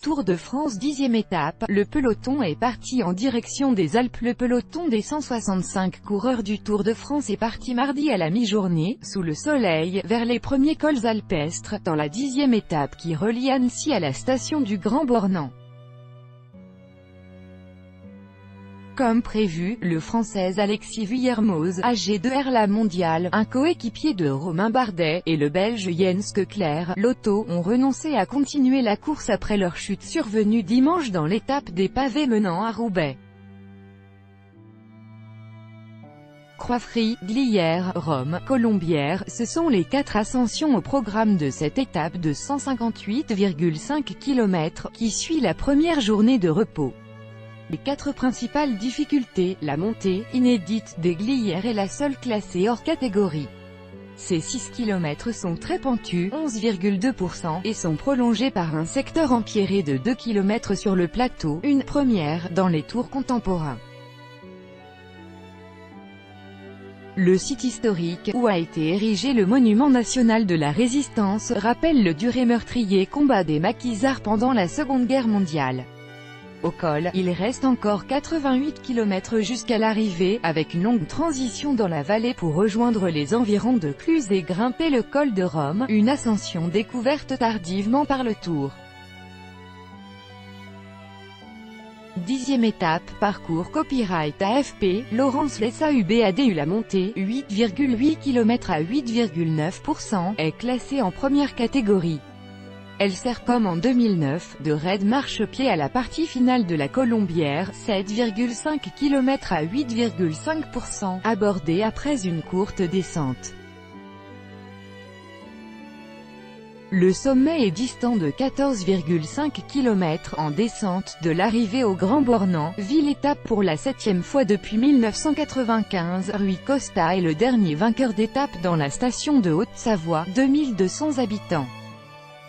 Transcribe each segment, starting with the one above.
Tour de France 10e étape, le peloton est parti en direction des Alpes. Le peloton des 165 coureurs du Tour de France est parti mardi à la mi-journée, sous le soleil, vers les premiers cols alpestres, dans la 10e étape qui relie Annecy à la station du Grand Bornand. Comme prévu, le Français Alexis Vuillermoz, âgé de R la mondiale, un coéquipier de Romain Bardet, et le Belge Jens Keuchler, Lotto, ont renoncé à continuer la course après leur chute survenue dimanche dans l'étape des pavés menant à Roubaix. Croix-Frie, Glières, Rome, Colombières, ce sont les 4 ascensions au programme de cette étape de 158,5 km, qui suit la première journée de repos. Les 4 principales difficultés, la montée, inédite, des Glières est la seule classée hors catégorie. Ces 6 km sont très pentus, 11,2%, et sont prolongés par un secteur empierré de 2 km sur le plateau, une première dans les tours contemporains. Le site historique, où a été érigé le monument national de la Résistance, rappelle le dur et meurtrier combat des maquisards pendant la Seconde Guerre mondiale. Au col, il reste encore 88 km jusqu'à l'arrivée, avec une longue transition dans la vallée pour rejoindre les environs de Cluses et grimper le col de Rome, une ascension découverte tardivement par le Tour. 10e étape, parcours copyright AFP, Laurence Lessahubé ADU. La montée, 8,8 km à 8,9%, est classée en première catégorie. Elle sert comme en 2009, de raid marchepied à la partie finale de la Colombière, 7,5 km à 8,5%, abordée après une courte descente. Le sommet est distant de 14,5 km en descente de l'arrivée au Grand Bornand, ville-étape pour la 7e fois depuis 1995. Rui Costa est le dernier vainqueur d'étape dans la station de Haute-Savoie, 2200 habitants.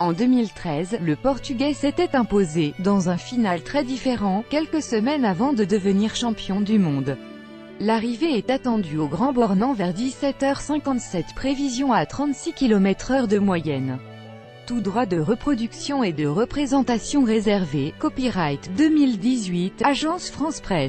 En 2013, le Portugais s'était imposé, dans un final très différent, quelques semaines avant de devenir champion du monde. L'arrivée est attendue au Grand Bornand vers 17h57, prévision à 36 km/h de moyenne. Tout droit de reproduction et de représentation réservé, copyright 2018, Agence France Presse.